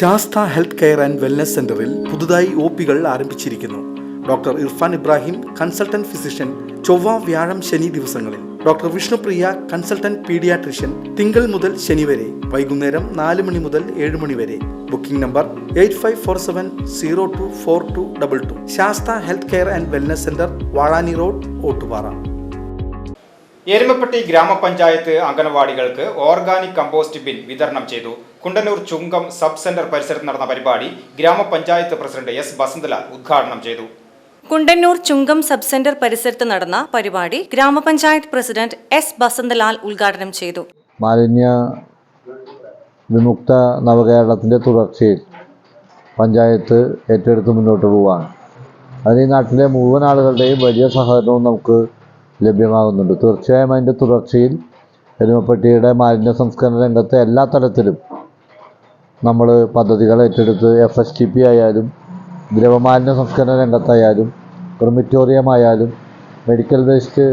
Sastha health care and wellness സെന്ററിൽ പുതുതായി ഒപികൾ ആരംഭിച്ചിരിക്കുന്നു. Doctor Irfan Ibrahim, consultant physician, ചൊവ്വ, വ്യാഴം, ശനി ദിവസങ്ങളിൽ. ഡോക്ടർ വിഷ്ണുപ്രിയ, കൺസൾട്ടന്റ് പീഡിയാട്രിഷ്യൻ, തിങ്കൾ മുതൽ ശനി വരെ, വൈകുന്നേരം 4 മണി മുതൽ 7 മണി വരെ. Booking number 8547024222. Sastha health care and wellness centre, Vazhani road, Ottupara. Erumapetty ഗ്രാമപഞ്ചായത്ത് അംഗനവാടികൾക്ക് ഓർഗാനിക് കമ്പോസ്റ്റ് ബിൻ വിതരണം ചെയ്തു. കുണ്ടന്നൂർ ചുങ്കം സബ് സെന്റർ പരിസരത്ത് നടന്ന പരിപാടി ഗ്രാമപഞ്ചായത്ത് പ്രസിഡന്റ് എസ് ബസന്തലാൽ ഉദ്ഘാടനം ചെയ്തു. കുണ്ടന്നൂർ ചുങ്കം സബ് സെന്റർ പരിസരത്ത് നടന്ന പരിപാടി ഗ്രാമപഞ്ചായത്ത് പ്രസിഡന്റ് എസ് ബസന്തലാൽ ഉദ്ഘാടനം ചെയ്തു. മാലിന്യ വിമുക്ത നവകേരളത്തിന്റെ തുടർച്ചയിൽ പഞ്ചായത്ത് ഏറ്റെടുത്ത് മുന്നോട്ട് പോവുകയാണ്. അതിന് ഈ നാട്ടിലെ മുഴുവൻ ആളുകളുടെയും വലിയ സഹകരണവും നമുക്ക് ലഭ്യമാകുന്നുണ്ട്. തീർച്ചയായും അതിൻ്റെ തുടർച്ചയിൽ എരുമപ്പെട്ടിയുടെ മാലിന്യ സംസ്കരണ രംഗത്തെ എല്ലാ തലത്തിലും നമ്മൾ പദ്ധതികൾ ഏറ്റെടുത്ത് FSTP ആയാലും ദ്രവമാലിന്യ സംസ്കരണ രംഗത്തായാലും ക്രിമിറ്റോറിയം ആയാലും മെഡിക്കൽ വേസ്റ്റ്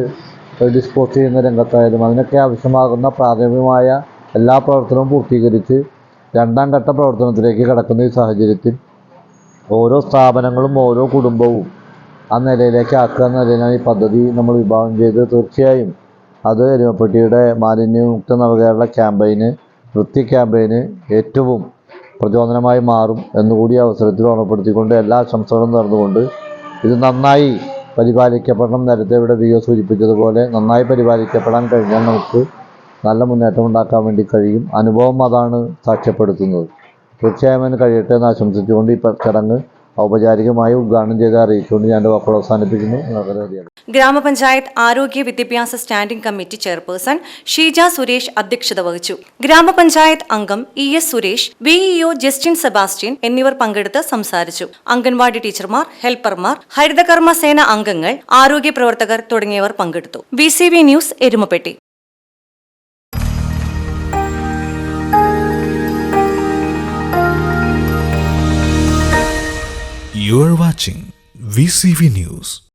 ഡിസ്പോസ് ചെയ്യുന്ന രംഗത്തായാലും അതിനൊക്കെ ആവശ്യമാകുന്ന പ്രാഥമികമായ എല്ലാ പ്രവർത്തനവും പൂർത്തീകരിച്ച് രണ്ടാം ഘട്ട പ്രവർത്തനത്തിലേക്ക് കടക്കുന്ന ഈ സാഹചര്യത്തിൽ ഓരോ സ്ഥാപനങ്ങളും ഓരോ കുടുംബവും ആ നിലയിലേക്ക് ആക്കുക എന്ന നിലയിലാണ് ഈ പദ്ധതി നമ്മൾ വിഭാവനം ചെയ്ത്. തീർച്ചയായും അത് എരുമപ്പെട്ടിയുടെ മാലിന്യമുക്ത നവകേരള ക്യാമ്പയിന്, വൃത്തി ക്യാമ്പയിന് ഏറ്റവും പ്രചോദനമായി മാറും എന്നുകൂടി അവസരത്തിൽ ഓർമ്മപ്പെടുത്തിക്കൊണ്ട് എല്ലാ ആശംസകളും നേർന്നുകൊണ്ട് ഇത് നന്നായി പരിപാലിക്കപ്പെടണം. നേരത്തെ ഇവിടെ VO സൂചിപ്പിച്ചതുപോലെ നന്നായി പരിപാലിക്കപ്പെടാൻ കഴിഞ്ഞാൽ നമുക്ക് നല്ല മുന്നേറ്റം ഉണ്ടാക്കാൻ വേണ്ടി കഴിയും. അനുഭവം അതാണ് സാക്ഷ്യപ്പെടുത്തുന്നത്. തീർച്ചയായും അതിന് കഴിയട്ടെ എന്ന് ആശംസിച്ചുകൊണ്ട് ഈ ചടങ്ങ് ഔപചാരികമായി ഉദ്ഘാടനം ചെയ്ത് അറിയിച്ചുകൊണ്ട് ഞാൻ വാക്കുകൾ അവസാനിപ്പിക്കുന്നു. ഗ്രാമപഞ്ചായത്ത് ആരോഗ്യ വിദ്യാഭ്യാസ standing committee chairperson Sheeja Suresh അധ്യക്ഷത വഹിച്ചു. ഗ്രാമപഞ്ചായത്ത് അംഗം ES Suresh, VEO Justin Sebastian എന്നിവർ പങ്കെടുത്ത് സംസാരിച്ചു. അംഗൻവാടി ടീച്ചർമാർ, ഹെൽപ്പർമാർ, ഹരിതകർമ്മ സേന അംഗങ്ങൾ, ആരോഗ്യ പ്രവർത്തകർ തുടങ്ങിയവർ പങ്കെടുത്തു. VCV news, Erumappetty. You are watching VCV News.